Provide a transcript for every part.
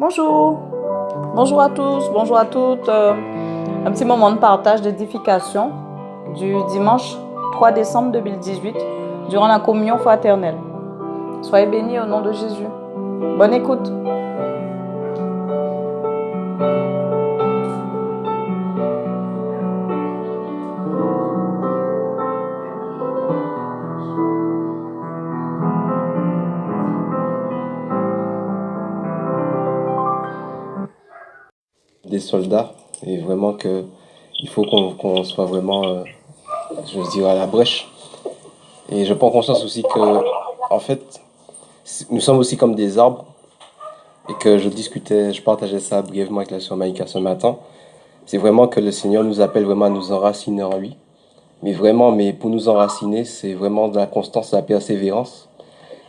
Bonjour, bonjour à tous, bonjour à toutes. Un petit moment de partage d'édification du dimanche 3 décembre 2018 durant la communion fraternelle. Soyez bénis au nom de Jésus. Bonne écoute. Des soldats et vraiment que il faut qu'on soit vraiment, je veux dire, à la brèche. Et je prends conscience aussi que, en fait, nous sommes aussi comme des arbres et que je partageais ça brièvement avec la sœur Maïka ce matin. C'est vraiment que le Seigneur nous appelle vraiment à nous enraciner en lui. Mais vraiment, mais pour nous enraciner, c'est vraiment de la constance, de la persévérance.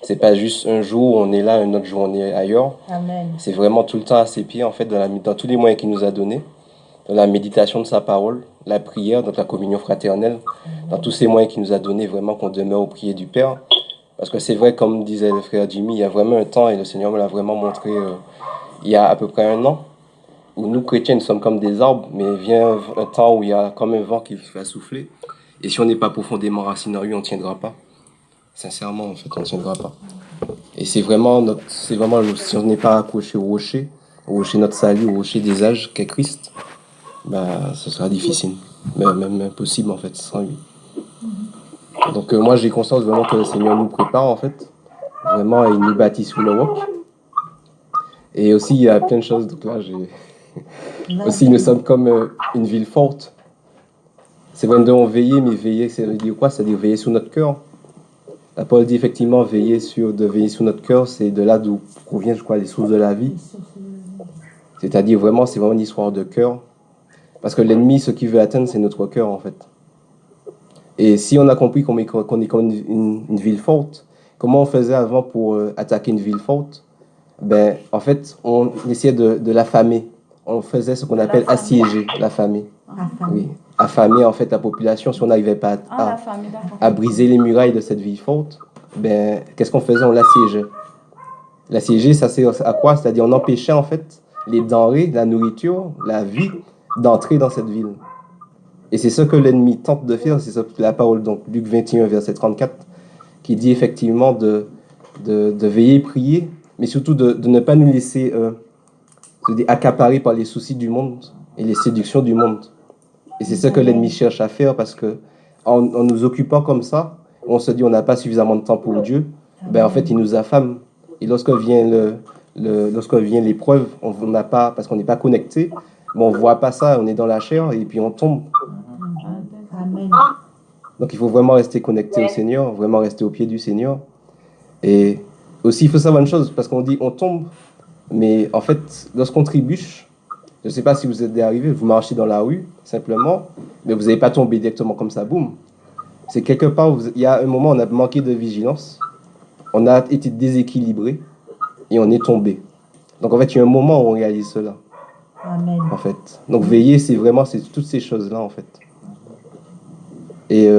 C'est pas juste un jour on est là, un autre jour on est ailleurs. Amen. C'est vraiment tout le temps à ses pieds, en fait, dans tous les moyens qu'il nous a donnés. Dans la méditation de sa parole, la prière, donc la communion fraternelle, dans tous ces moyens qu'il nous a donnés, vraiment qu'on demeure au pied du Père. Parce que c'est vrai, comme disait le frère Jimmy, il y a vraiment un temps, et le Seigneur me l'a vraiment montré il y a à peu près un an, où nous, chrétiens, nous sommes comme des arbres, mais vient un temps où il y a comme un vent qui va souffler. Et si on n'est pas profondément raciné en lui, on ne tiendra pas. Sincèrement, en fait, on ne tiendra pas. Et c'est vraiment, si on n'est pas accroché au rocher notre salut, au rocher des âges qu'est Christ, bah, ce sera difficile, même impossible en fait, sans lui. Donc moi j'ai conscience vraiment que le Seigneur nous prépare en fait, vraiment il nous bâtit sur le roc. Et aussi il y a plein de choses, donc là aussi nous sommes comme une ville forte. C'est vrai, nous devons veiller, mais veiller, ça veut dire quoi? Ça veut dire veiller sur notre cœur. La Paul dit effectivement de veiller sur notre cœur, c'est de là d'où proviennent, je crois, les sources de la vie. C'est-à-dire vraiment, c'est vraiment une histoire de cœur. Parce que l'ennemi, ce qu'il veut atteindre, c'est notre cœur, en fait. Et si on a compris qu'on est comme une ville forte, comment on faisait avant pour attaquer une ville forte? Ben, en fait, on essayait de l'affamer. On faisait ce qu'on appelle assiéger, l'affamer. Oui, affamer, en fait, la population. Si on n'arrivait pas à briser les murailles de cette ville forte, ben, qu'est-ce qu'on faisait? On l'assiégeait. L'assiéger, ça sert à quoi? C'est-à-dire, on empêchait, en fait, les denrées, la nourriture, la vie, d'entrer dans cette ville. Et c'est ce que l'ennemi tente de faire, c'est ça que la parole, donc Luc 21, verset 34, qui dit effectivement de veiller et prier, mais surtout de ne pas nous laisser accaparer par les soucis du monde et les séductions du monde. Et c'est ce que l'ennemi cherche à faire, parce que en nous occupant comme ça, on se dit on n'a pas suffisamment de temps pour Dieu, ben en fait il nous affame. Et lorsque vient l'épreuve, on n'a pas, parce qu'on n'est pas connecté, mais on ne voit pas ça, on est dans la chair et puis on tombe. Amen. Donc il faut vraiment rester connecté au Seigneur, vraiment rester au pied du Seigneur. Et aussi il faut savoir une chose, parce qu'on dit on tombe, mais en fait lorsqu'on trébuche, je ne sais pas si vous êtes arrivé, vous marchez dans la rue simplement, mais vous n'avez pas tombé directement comme ça, boum. C'est quelque part, il y a un moment on a manqué de vigilance, on a été déséquilibré et on est tombé. Donc en fait il y a un moment où on réalise cela. Amen. En fait. Donc veiller, c'est toutes ces choses-là en fait. Et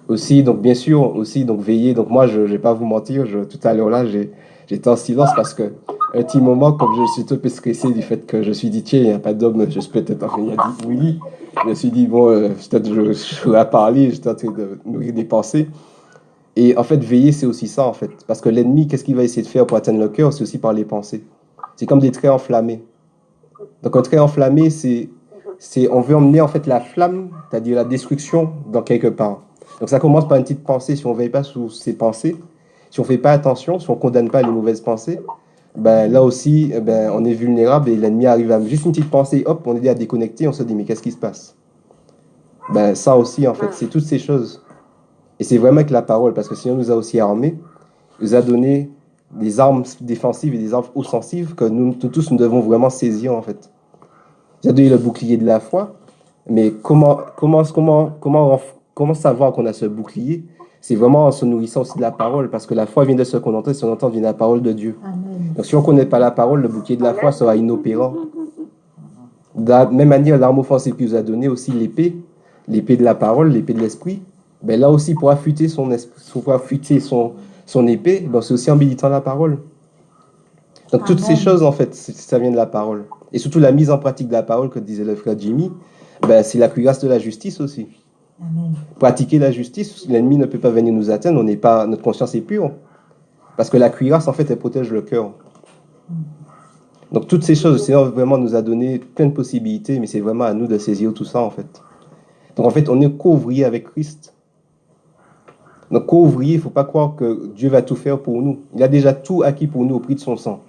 aussi, donc bien sûr, aussi, donc veiller. Donc moi, je ne vais pas vous mentir, tout à l'heure là, j'étais en silence parce que un petit moment, comme je suis un peu stressé du fait que je me suis dit, tiens, il n'y a pas d'homme, je suis peut-être en train de dire oui. Je me suis dit, bon, peut-être je vais parler, j'étais en train de nourrir des pensées. Et en fait, veiller, c'est aussi ça en fait. Parce que l'ennemi, qu'est-ce qu'il va essayer de faire pour atteindre le cœur? C'est aussi par les pensées. C'est comme des traits enflammés. Donc un trait enflammé, on veut emmener en fait la flamme, c'est-à-dire la destruction, dans quelque part. Donc ça commence par une petite pensée. Si on ne veille pas sur ces pensées, si on ne fait pas attention, si on ne condamne pas les mauvaises pensées, ben là aussi, ben, on est vulnérable et l'ennemi arrive à juste une petite pensée, hop, on est à déconnecter, on se dit mais qu'est-ce qui se passe? Ben ça aussi en fait, c'est toutes ces choses. Et c'est vraiment que la parole, parce que sinon nous a aussi armés, nous a donné des armes défensives et des armes offensives que nous tous nous devons vraiment saisir en fait. J'ai donné le bouclier de la foi, mais comment savoir qu'on a ce bouclier? C'est vraiment en se nourrissant aussi de la parole, parce que la foi vient de ce qu'on entend, et ce qu'on entend vient de la parole de Dieu. Amen. Donc si on ne connaît pas la parole, le bouclier de la foi sera inopérant. De la même manière, l'arme offensive qu'il nous a donné aussi l'épée de la parole, l'épée de l'esprit, ben là aussi pour affûter son épée, ben c'est aussi en méditant la parole. Donc toutes ces Amen. choses, en fait, ça vient de la parole. Et surtout la mise en pratique de la parole, que disait le frère Jimmy, ben, c'est la cuirasse de la justice aussi. Amen. Pratiquer la justice, l'ennemi ne peut pas venir nous atteindre, notre conscience est pure. Parce que la cuirasse, en fait, elle protège le cœur. Donc toutes ces choses, le Seigneur vraiment nous a donné plein de possibilités, mais c'est vraiment à nous de saisir tout ça, en fait. Donc en fait, on est co-ouvrier avec Christ. Donc co-ouvrier, il ne faut pas croire que Dieu va tout faire pour nous. Il a déjà tout acquis pour nous au prix de son sang.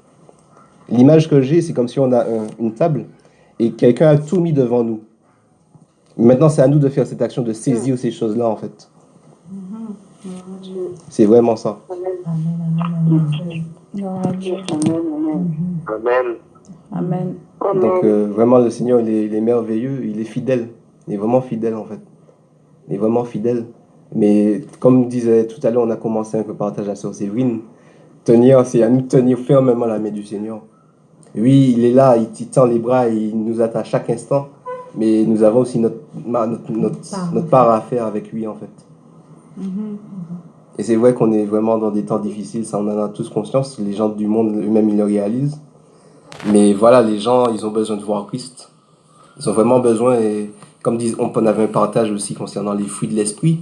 L'image que j'ai, c'est comme si on a une table et quelqu'un a tout mis devant nous. Maintenant, c'est à nous de faire cette action, de saisir ces choses-là, en fait. C'est vraiment ça. Gloire à Dieu. Amen. Amen. Donc vraiment, le Seigneur, il est merveilleux, il est fidèle. Il est vraiment fidèle, en fait. Il est vraiment fidèle. Mais comme disait tout à l'heure, on a commencé un peu partage à Sœur Séverine. C'est à nous de tenir fermement la main du Seigneur. Oui, il est là, il tend les bras, il nous attache chaque instant. Mais nous avons aussi notre part à faire avec lui, en fait. Et c'est vrai qu'on est vraiment dans des temps difficiles, ça on en a tous conscience. Les gens du monde eux-mêmes, ils le réalisent. Mais voilà, les gens, ils ont besoin de voir Christ. Ils ont vraiment besoin, et comme on avait un partage aussi concernant les fruits de l'esprit,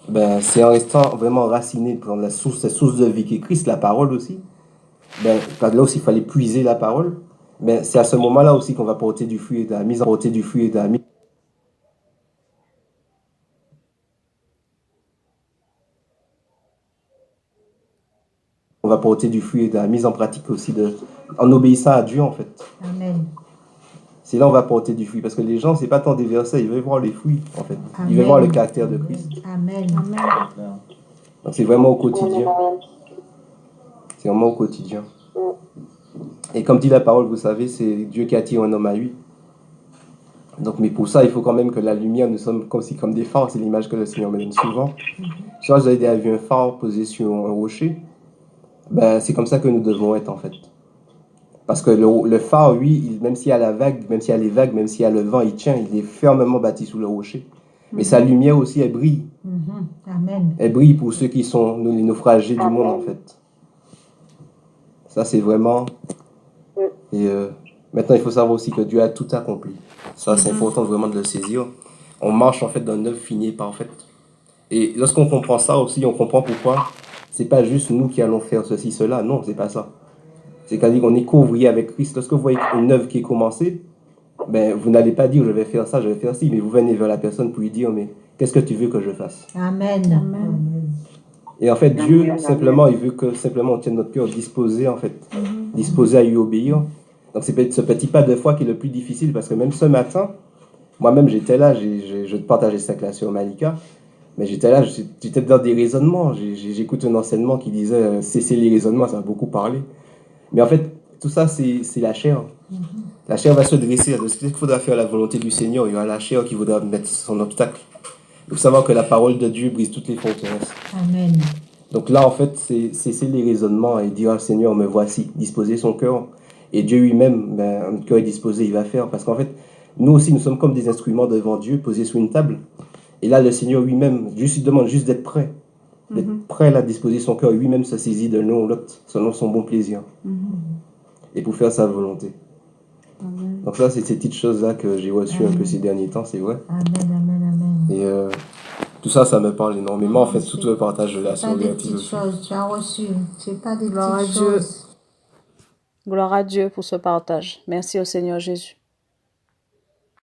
ben, c'est en restant vraiment enraciné dans la source de vie qui est Christ, la parole aussi. Ben, là aussi, il fallait puiser la parole. Ben, c'est à ce moment-là aussi qu'on va porter du fruit et de la mise en porter du fruit et de la mise. On va porter du fruit et de la mise en pratique aussi, en obéissant à Dieu, en fait. Amen. C'est là on va porter du fruit. Parce que les gens, c'est pas tant des versets, ils veulent voir les fruits, en fait. Amen. Ils veulent voir le caractère de Christ. Amen. Donc c'est vraiment au quotidien. C'est vraiment au quotidien. Et comme dit la parole, vous savez, c'est Dieu qui attire un homme à lui. Donc, mais pour ça, il faut quand même que la lumière, nous sommes comme des phares. C'est l'image que le Seigneur me donne souvent. Soit vous avez déjà vu un phare posé sur un rocher, ben, c'est comme ça que nous devons être, en fait. Parce que le phare, lui, même s'il y a la vague, même s'il y a les vagues, même s'il y a le vent, il tient, il est fermement bâti sous le rocher. Mais sa lumière aussi, elle brille. Amen. Elle brille pour ceux qui sont les naufragés du monde, en fait. Ça, c'est vraiment... Et maintenant, il faut savoir aussi que Dieu a tout accompli. Ça, c'est important vraiment de le saisir. On marche, en fait, dans une œuvre finie et parfaite. Et lorsqu'on comprend ça aussi, on comprend pourquoi c'est pas juste nous qui allons faire ceci, cela. Non, c'est pas ça. C'est-à-dire qu'on est co-ouvrier avec Christ. Lorsque vous voyez une œuvre qui est commencée, ben, vous n'allez pas dire je vais faire ça, je vais faire ci, mais vous venez vers la personne pour lui dire mais qu'est-ce que tu veux que je fasse? Amen. Et en fait, Dieu, simplement, il veut que simplement on tienne notre cœur disposé, en fait, disposé à lui obéir. Donc c'est ce petit pas de foi qui est le plus difficile, parce que même ce matin, moi-même j'étais là, je partageais ça avec la sœur Malika, mais j'étais là, j'étais dans des raisonnements. J'écoute un enseignement qui disait cesser les raisonnements, ça a beaucoup parlé. Mais en fait, tout ça, c'est la chair. La chair va se dresser. Ce qu'il faudra faire la volonté du Seigneur, il y aura la chair qui voudra mettre son obstacle. Il faut savoir que la parole de Dieu brise toutes les forteresses. Amen. Donc là, en fait, c'est cesser les raisonnements et dire, Seigneur, me voici, disposer son cœur. Et Dieu lui-même, ben, notre cœur est disposé, il va faire. Parce qu'en fait, nous aussi, nous sommes comme des instruments devant Dieu, posés sur une table. Et là, le Seigneur lui-même, juste, il demande juste d'être prêt. D'être prêt à disposer son cœur. Lui-même se saisit de l'un ou l'autre, selon son bon plaisir. Et pour faire sa volonté. Donc ça, c'est ces petites choses-là que j'ai reçues un peu ces derniers temps, c'est vrai. Et tout ça, ça me parle énormément. En fait, surtout le partage de la C'est pas des solidarité petites aussi. choses, tu as reçu. C'est pas des Gloire à petites Dieu. choses. Gloire à Dieu pour ce partage. Merci au Seigneur Jésus.